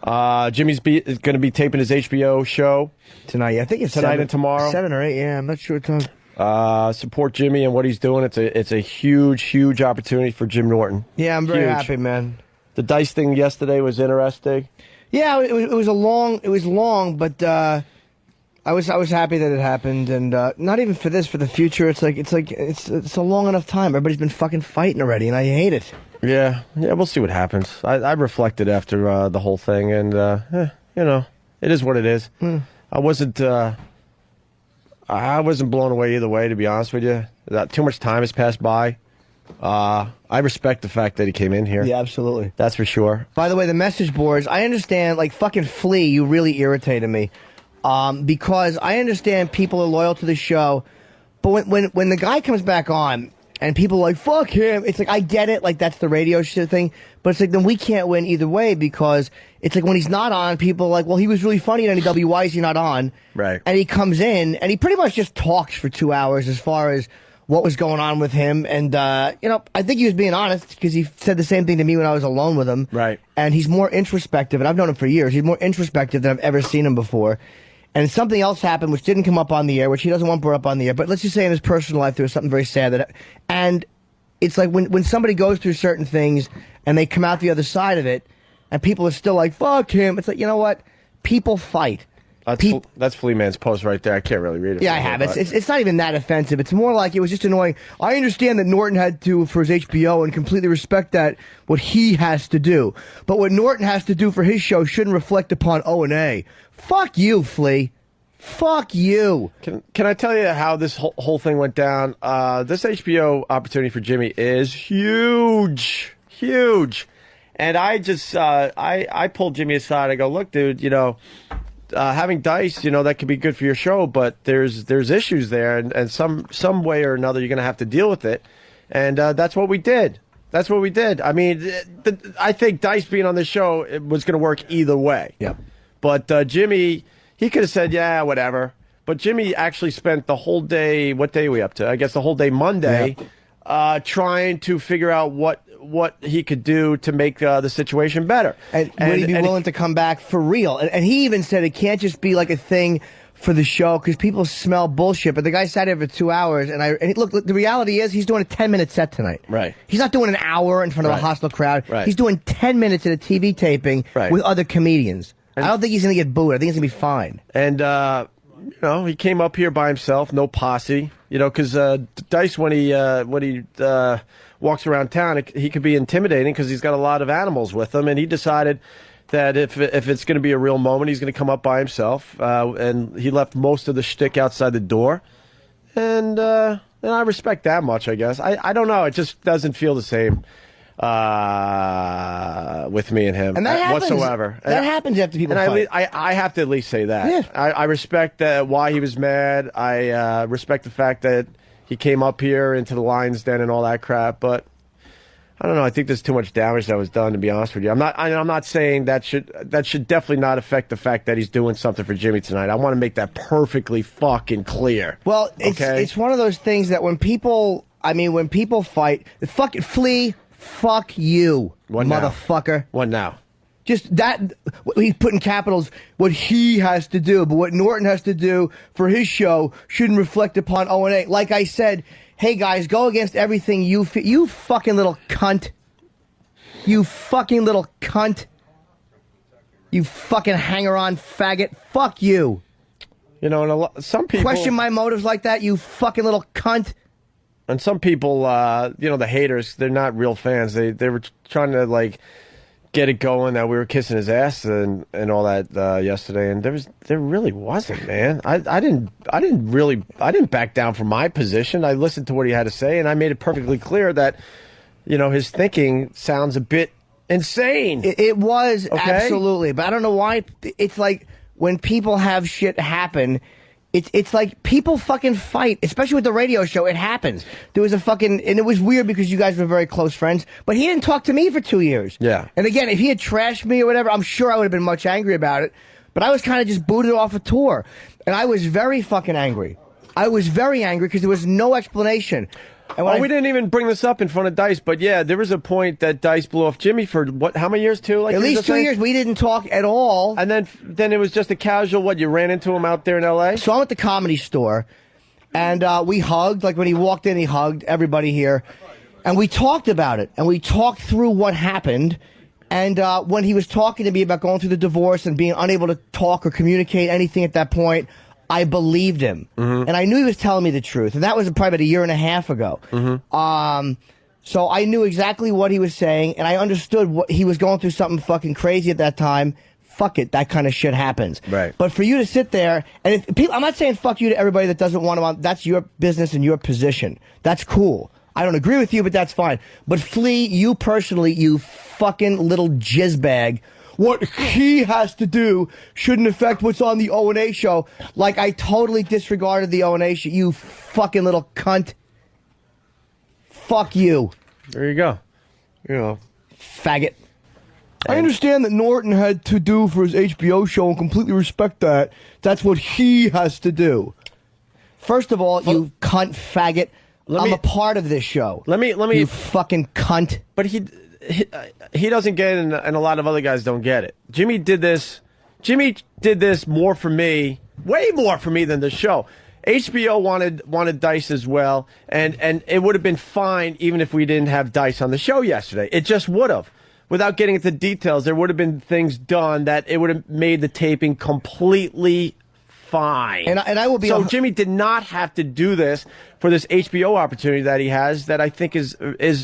Jimmy's going to be taping his HBO show tonight. I think it's tonight and tomorrow. 7 or 8. Yeah, I'm not sure what time. Support Jimmy and what he's doing. It's a huge opportunity for Jim Norton. Yeah, I'm very happy, man. The Dice thing yesterday was interesting. Yeah, it was long, but I was happy that it happened, and not even for this, for the future. It's a long enough time. Everybody's been fucking fighting already, and I hate it. Yeah, we'll see what happens. I reflected after the whole thing, and it is what it is. I wasn't blown away either way, to be honest with you. Too much time has passed by. I respect the fact that he came in here. Yeah, absolutely. That's for sure. By the way, the message boards, I understand, like fucking Flea, you really irritated me. Because I understand people are loyal to the show, but when the guy comes back on and people are like, fuck him, it's like, I get it, like that's the radio shit thing, but it's like, then we can't win either way, because it's like when he's not on, people are like, well, he was really funny at NEW, why is he not on? Right. And he comes in, and he pretty much just talks for 2 hours as far as what was going on with him, and I think he was being honest, because he said the same thing to me when I was alone with him. Right. And he's more introspective, and I've known him for years, he's more introspective than I've ever seen him before. And something else happened which didn't come up on the air, which he doesn't want brought up on the air, but let's just say in his personal life there was something very sad and it's like when somebody goes through certain things and they come out the other side of it and people are still like, fuck him, it's like, you know what? People fight. That's Flea Man's post right there. I can't really read it. Yeah, I have. It's not even that offensive. It's more like it was just annoying. I understand that Norton had to for his HBO and completely respect that, what he has to do. But what Norton has to do for his show shouldn't reflect upon O&A. Fuck you, Flea. Fuck you. Can I tell you how this whole thing went down? This HBO opportunity for Jimmy is huge. Huge. And I just, I pulled Jimmy aside. I go, look, dude, having Dice, that could be good for your show, but there's issues there, and some way or another you're going to have to deal with it. And that's what we did. That's what we did. I mean, I think Dice being on the show was going to work either way. Yep. But Jimmy, he could have said, yeah, whatever. But Jimmy actually spent the whole day, what day are we up to? I guess the whole day Monday, trying to figure out what he could do to make the situation better. And would he be willing to come back for real? And he even said it can't just be like a thing for the show because people smell bullshit. But the guy sat there for 2 hours, and look, the reality is he's doing a 10-minute set tonight. Right. He's not doing an hour in front of a hostile crowd. Right. He's doing 10 minutes at a TV taping with other comedians. I don't think he's going to get booed. I think he's going to be fine. And, he came up here by himself, no posse, because Dice, when he walks around town, he could be intimidating because he's got a lot of animals with him, and he decided that if it's going to be a real moment, he's going to come up by himself, and he left most of the shtick outside the door, and I respect that much, I guess. I don't know, it just doesn't feel the same with me and him, and that happens, whatsoever. That happens after people fight. I have to at least say that. Yeah. I respect why he was mad. I respect the fact that he came up here into the lion's den and all that crap, but I don't know. I think there's too much damage that was done, to be honest with you. I'm not saying that should definitely not affect the fact that he's doing something for Jimmy tonight. I want to make that perfectly fucking clear. Well, it's one of those things that when people fight, fucking Flea, fuck you, motherfucker. What now? Just that, he's putting capitals, what he has to do, but what Norton has to do for his show shouldn't reflect upon O&A. Like I said, hey guys, go against everything you fucking little cunt. You fucking little cunt. You fucking hanger-on faggot. Fuck you. And some people question my motives like that, you fucking little cunt. And some people, the haters, they're not real fans. They were trying to, get it going that we were kissing his ass and all that yesterday, and there really wasn't, man. I didn't back down from my position. I listened to what he had to say, and I made it perfectly clear that, his thinking sounds a bit insane. It was, okay? Absolutely, but I don't know why. It's like when people have shit happen. It's like people fucking fight, especially with the radio show. It happens. There was and it was weird because you guys were very close friends, but he didn't talk to me for 2 years. Yeah. And again, if he had trashed me or whatever, I'm sure I would have been much angry about it, but I was kind of just booted off a tour, and I was very fucking angry. I was very angry because there was no explanation. And when we didn't even bring this up in front of Dice, but yeah, there was a point that Dice blew off Jimmy for what? How many years? Too? Like at least 2 years. We didn't talk at all. And then it was just a casual. What, you ran into him out there in L.A.? So I'm at the Comedy Store, and we hugged. Like when he walked in, he hugged everybody here, and we talked about it, and we talked through what happened. And when he was talking to me about going through the divorce and being unable to talk or communicate anything at that point, I believed him. And I knew he was telling me the truth. And that was probably about a year and a half ago. So I knew exactly what he was saying, and I understood what he was going through something fucking crazy at that time. Fuck it, that kind of shit happens. Right. But for you to sit there, and if people, I'm not saying fuck you to everybody that doesn't want to, that's your business and your position. That's cool. I don't agree with you, but that's fine. But Flea, you personally, you fucking little jizzbag, what he has to do shouldn't affect what's on the O&A show. Like, I totally disregarded the O&A show. You fucking little cunt. Fuck you. There you go. You know. Faggot. I understand that Norton had to do for his HBO show and completely respect that. That's what he has to do. First of all, you cunt faggot. I'm a part of this show. Let me. You fucking cunt. But he doesn't get it, and a lot of other guys don't get it. Jimmy did this more for me, way more for me than the show. HBO wanted Dice as well, and it would have been fine even if we didn't have Dice on the show yesterday. It just would have. Without getting into details, there would have been things done that it would have made the taping completely fine. And I will be so Jimmy did not have to do this for this HBO opportunity that he has, that I think is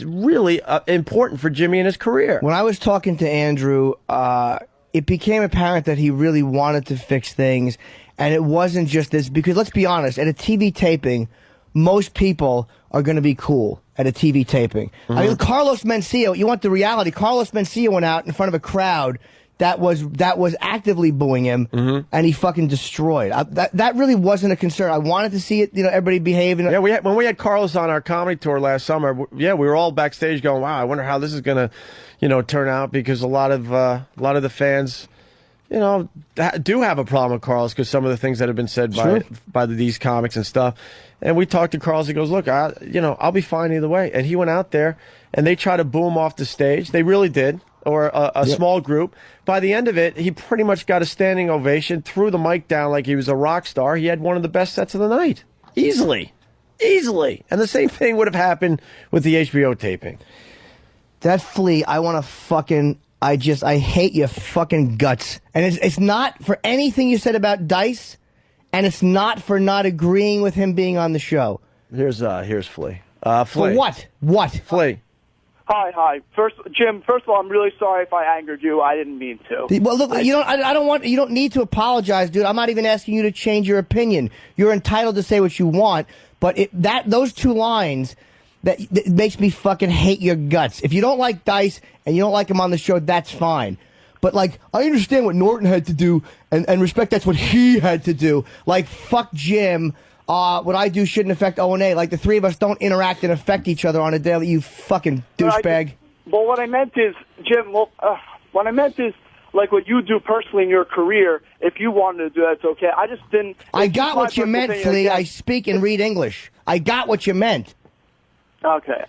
really important for Jimmy in his career. When I was talking to Andrew, it became apparent that he really wanted to fix things, and it wasn't just this, because let's be honest, at a TV taping, most people are going to be cool at a TV taping. I mean, Carlos Mencia, you want the reality, Carlos Mencia went out in front of a crowd that was actively booing him, and he fucking destroyed. That really wasn't a concern. I wanted to see it, everybody behaving. Yeah, when we had Carlos on our comedy tour last summer, we were all backstage going, "Wow, I wonder how this is gonna, turn out," because a lot of the fans, do have a problem with Carlos because some of the things that have been said by these comics and stuff. And we talked to Carlos. He goes, "Look, I'll be fine either way." And he went out there, and they tried to boo him off the stage. They really did. Or a small group. By the end of it, he pretty much got a standing ovation, threw the mic down like he was a rock star. He had one of the best sets of the night. Easily. And the same thing would have happened with the HBO taping. That Flea, I want to fucking, I hate your fucking guts. And it's not for anything you said about Dice, and it's not for not agreeing with him being on the show. Here's Flea. For what? What? Flea. Hi. Jim, first of all, I'm really sorry if I angered you. I didn't mean to. Well, look, you don't need to apologize, dude. I'm not even asking you to change your opinion. You're entitled to say what you want, but those two lines, that makes me fucking hate your guts. If you don't like Dice and you don't like him on the show, that's fine. But, I understand what Norton had to do and respect that's what he had to do. Fuck Jim. What I do shouldn't affect O&A. The three of us don't interact and affect each other on a daily, you fucking douchebag. Well, what I meant is, Jim, what I meant is, what you do personally in your career, if you wanted to do that, it's okay. I just didn't... I got what you meant, Flea. I speak and read English. I got what you meant. Okay.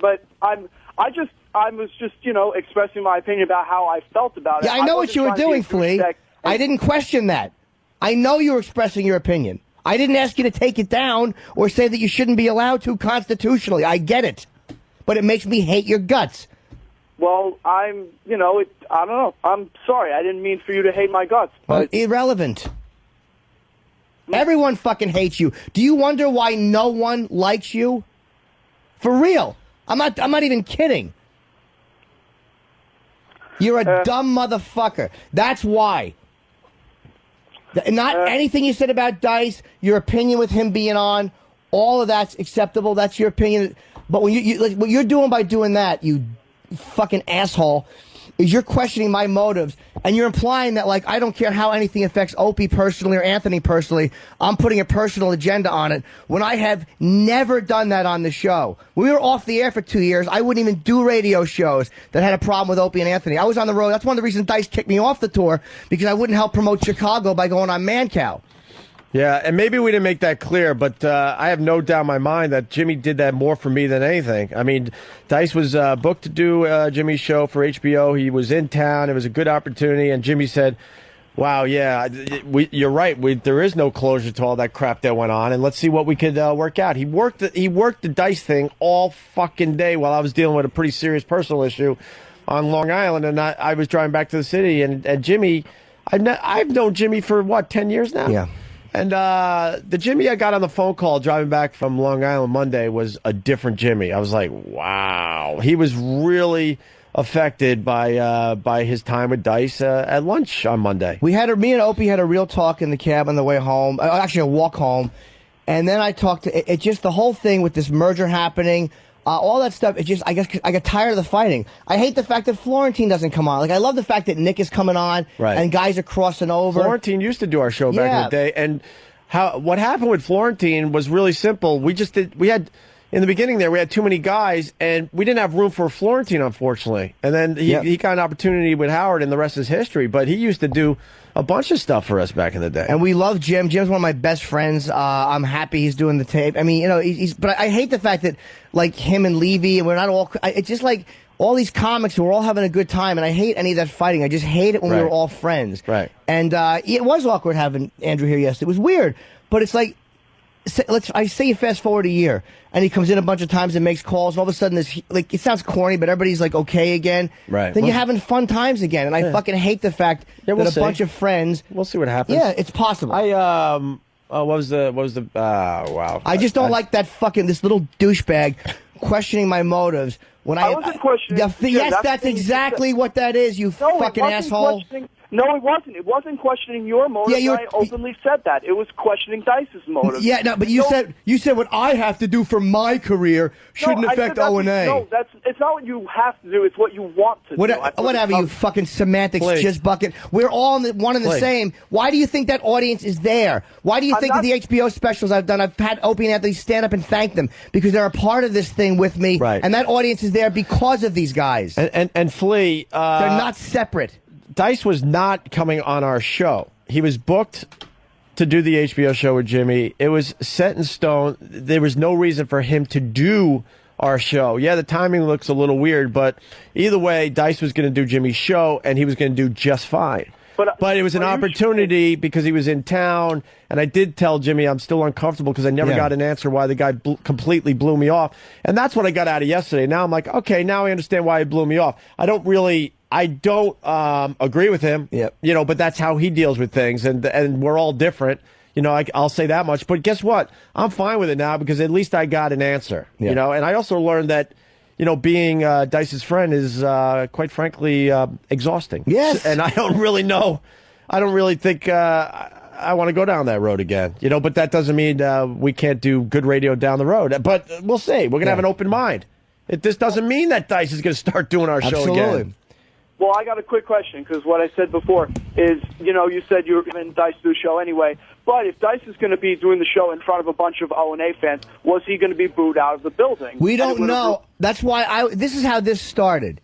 But I was just, expressing my opinion about how I felt about it. Yeah, I know what you were doing, Flea. I didn't question that. I know you were expressing your opinion. I didn't ask you to take it down or say that you shouldn't be allowed to constitutionally. I get it. But it makes me hate your guts. Well, I don't know. I'm sorry. I didn't mean for you to hate my guts. But irrelevant. Everyone fucking hates you. Do you wonder why no one likes you? For real. I'm not even kidding. You're a dumb motherfucker. That's why. Not anything you said about Dice, your opinion with him being on, all of that's acceptable. That's your opinion. But when what you're doing by doing that, you fucking asshole, is you're questioning my motives, and you're implying that I don't care how anything affects Opie personally or Anthony personally. I'm putting a personal agenda on it when I have never done that on the show. When we were off the air for 2 years, I wouldn't even do radio shows that had a problem with Opie and Anthony. I was on the road. That's one of the reasons Dice kicked me off the tour, because I wouldn't help promote Chicago by going on Man Cow. Yeah, and maybe we didn't make that clear, but I have no doubt in my mind that Jimmy did that more for me than anything. I mean, Dice was booked to do Jimmy's show for HBO. He was in town. It was a good opportunity, and Jimmy said, wow, yeah, you're right. There is no closure to all that crap that went on, and let's see what we could work out. He worked the Dice thing all fucking day while I was dealing with a pretty serious personal issue on Long Island, and I was driving back to the city, and Jimmy, I've known Jimmy for, 10 years now? Yeah. And the Jimmy I got on the phone call driving back from Long Island Monday was a different Jimmy. I was like, wow. He was really affected by his time with Dice at lunch on Monday. Me and Opie had a real talk in the cab on the way home, actually a walk home, and then I talked to it just the whole thing with this merger happening, all that stuff. It just, I guess I got tired of the fighting. I hate the fact that Florentine doesn't come on. Like, I love the fact that Nick is coming on, right, and guys are crossing over. Florentine used to do our show back in the day, and what happened with Florentine was really simple. In the beginning there, we had too many guys, and we didn't have room for Florentine, unfortunately. And then he got an opportunity with Howard, and the rest is history. But he used to do a bunch of stuff for us back in the day. And we love Jim. Jim's one of my best friends. I'm happy he's doing the tape. I mean, you know, but I hate the fact that, like, him and Levy, and we're not all, it's just like all these comics, we're all having a good time, and I hate any of that fighting. I just hate it when we were all friends. Right. And it was awkward having Andrew here yesterday. It was weird, but it's like, I say you fast forward a year, and he comes in a bunch of times and makes calls, and all of a sudden, it sounds corny, but everybody's like okay again. Right. Then you're having fun times again, and I fucking hate the fact that a bunch of friends. We'll see what happens. Yeah, it's possible. What was the? Wow. I just don't like that this little douchebag questioning my motives when I wasn't questioning. Yes, that's exactly what that is. You fucking asshole. No, it wasn't. It wasn't questioning your motives. Yeah, I openly said that. It was questioning Dice's motives. Yeah, no, but you said what I have to do for my career shouldn't affect O&A. No, it's not what you have to do. It's what you want to do. Whatever, you fucking semantics jizz bucket. We're all one and the same. Why do you think that audience is there? Why do you think that the HBO specials I've done, I've had Opie and Anthony stand up and thank them because they're a part of this thing with me, right? And that audience is there because of these guys. And Flea, they're not separate. Dice was not coming on our show. He was booked to do the HBO show with Jimmy. It was set in stone. There was no reason for him to do our show. Yeah, the timing looks a little weird, but either way, Dice was going to do Jimmy's show, and he was going to do just fine. But it was an opportunity because he was in town, and I did tell Jimmy I'm still uncomfortable because I never got an answer why the guy completely blew me off. And that's what I got out of yesterday. Now I'm like, okay, now I understand why he blew me off. I don't agree with him, but that's how he deals with things, and we're all different. I'll say that much. But guess what? I'm fine with it now because at least I got an answer. And I also learned that, being Dice's friend is quite frankly exhausting. Yes, and I don't really know. I don't really think I want to go down that road again. But that doesn't mean we can't do good radio down the road. But we'll see. We're gonna have an open mind. This doesn't mean that Dice is gonna start doing our show again. Well, I got a quick question, because what I said before is, you said you were giving Dice to do the show anyway, but if Dice is going to be doing the show in front of a bunch of O&A fans, was he going to be booed out of the building? We don't know. That's why this is how this started.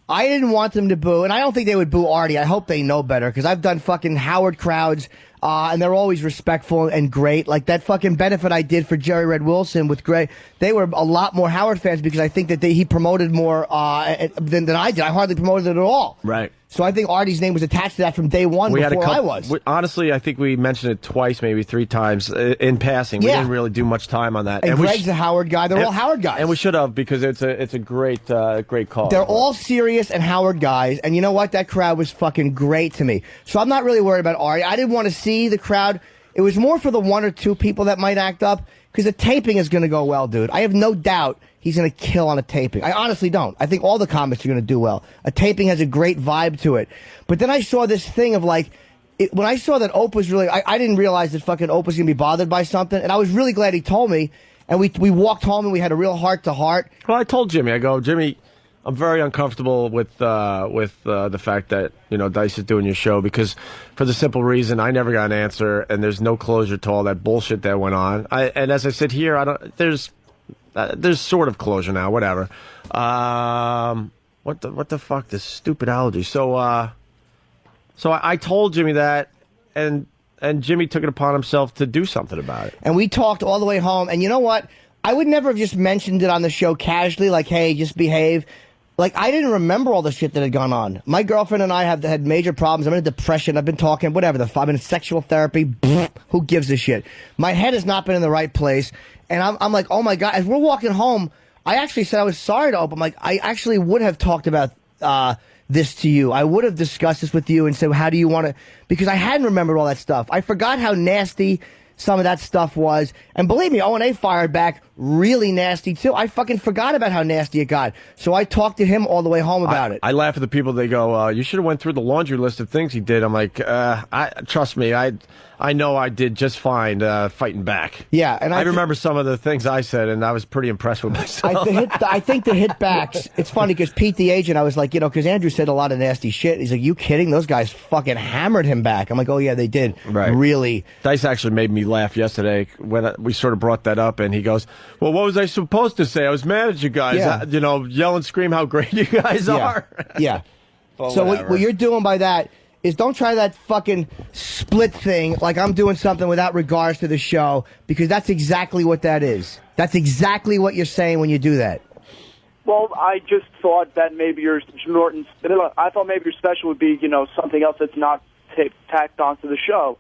I didn't want them to boo, and I don't think they would boo Artie. I hope they know better, because I've done fucking Howard crowds, and they're always respectful and great. Like that fucking benefit I did for Jerry Red Wilson with Gray, they were a lot more Howard fans because I think that he promoted more than I did. I hardly promoted it at all. Right. So I think Artie's name was attached to that from day one before I was. Honestly, I think we mentioned it twice, maybe 3 times in passing. We didn't really do much time on that. And Greg's a Howard guy. They're all Howard guys. And we should have, because it's a great call. They're all serious and Howard guys. And you know what? That crowd was fucking great to me. So I'm not really worried about Artie. I didn't want to see the crowd. It was more for the 1 or 2 people that might act up, because the taping is going to go well, dude. I have no doubt he's going to kill on a taping. I honestly don't. I think all the comics are going to do well. A taping has a great vibe to it. But then I saw this thing of like, when I saw that Ope was really, I didn't realize that fucking Ope was going to be bothered by something. And I was really glad he told me. And we walked home and we had a real heart to heart. Well, I told Jimmy, I go, Jimmy, I'm very uncomfortable with the fact that, Dice is doing your show, because for the simple reason I never got an answer, and there's no closure to all that bullshit that went on. And as I sit here, there's sort of closure now, whatever. What the fuck, this stupid allergy. So I told Jimmy that, and and Jimmy took it upon himself to do something about it. And we talked all the way home. And you know what? I would never have just mentioned it on the show casually, like, hey, just behave. Like, I didn't remember all the shit that had gone on. My girlfriend and I have had major problems. I'm in a depression. I've been talking, whatever. I'm in sexual therapy. Who gives a shit? My head has not been in the right place. And I'm like, oh, my God. As we're walking home, I actually said I was sorry to Opie. I'm like, I actually would have talked about this to you. I would have discussed this with you and said, how do you want to? Because I hadn't remembered all that stuff. I forgot how nasty some of that stuff was. And believe me, O&A fired back really nasty, too. I fucking forgot about how nasty it got. So I talked to him all the way home about it. I laugh at the people, they go, you should have went through the laundry list of things he did. I'm like, trust me, I know I did just fine fighting back. Yeah, and I remember some of the things I said, and I was pretty impressed with myself. I think the hitbacks, it's funny because Pete, the agent, I was like, because Andrew said a lot of nasty shit. He's like, you kidding? Those guys fucking hammered him back. I'm like, oh, yeah, they did. Right. Really. Dice actually made me laugh yesterday when we sort of brought that up, and he goes, well, what was I supposed to say? I was mad at you guys, yell and scream how great you guys are. Yeah. So what you're doing by that is don't try that fucking split thing like I'm doing something without regards to the show, because that's exactly what that is. That's exactly what you're saying when you do that. Well, I just thought that maybe your Norton's. I thought maybe your special would be, something else that's not tacked onto the show.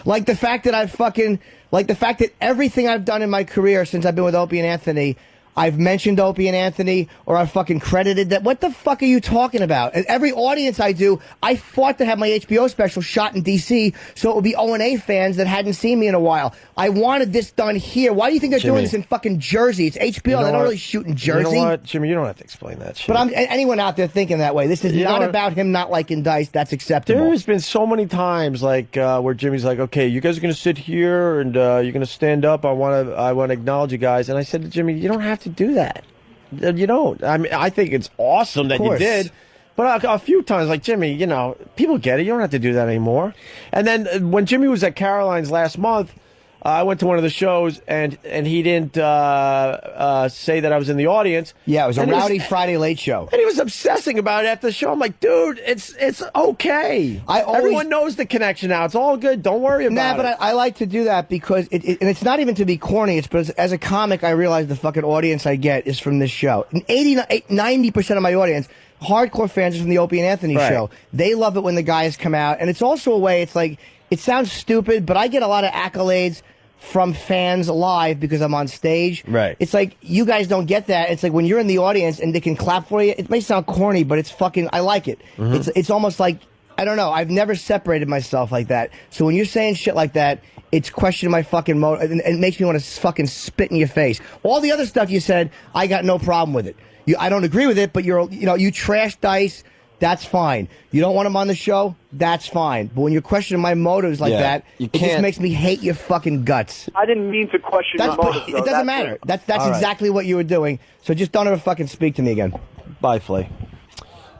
Like the fact that everything I've done in my career since I've been with Opie and Anthony, I've mentioned Opie and Anthony, or I've fucking credited that. What the fuck are you talking about? And every audience I do, I fought to have my HBO special shot in D.C. so it would be O&A fans that hadn't seen me in a while. I wanted this done here. Why do you think they're doing this in fucking Jersey? It's HBO. They don't really shoot in Jersey. You know what, Jimmy? You don't have to explain that shit. But anyone out there thinking that way, this is not about him not liking Dice. That's acceptable. There's been so many times where Jimmy's like, okay, you guys are going to sit here and you're going to stand up. I want to acknowledge you guys. And I said to Jimmy, you don't have to do that. You don't. I mean, I think it's awesome that you did. But a few times, like, Jimmy, people get it. You don't have to do that anymore. And then when Jimmy was at Caroline's last month, I went to one of the shows, and he didn't say that I was in the audience. Yeah, it was a rowdy Friday late show. And he was obsessing about it after the show. I'm like, dude, it's okay. Everyone knows the connection now. It's all good. Don't worry about it. But I like to do that because, and it's not even to be corny, but as a comic, I realize the fucking audience I get is from this show. And 90% of my audience, hardcore fans, is from the Opie and Anthony show. They love it when the guys come out. And it's also a way, it's like, it sounds stupid, but I get a lot of accolades from fans live because I'm on stage. Right. It's like, you guys don't get that. It's like when you're in the audience and they can clap for you, it may sound corny, but it's fucking, I like it. Mm-hmm. It's almost like, I don't know, I've never separated myself like that. So when you're saying shit like that, it's questioning my fucking motive, and it makes me want to fucking spit in your face. All the other stuff you said, I got no problem with it. I don't agree with it, but you trash Dice. That's fine. You don't want him on the show? That's fine. But when you're questioning my motives like that, it just makes me hate your fucking guts. I didn't mean to question your motives, though. It doesn't matter. That's exactly what you were doing. So just don't ever fucking speak to me again. Bye, Flea.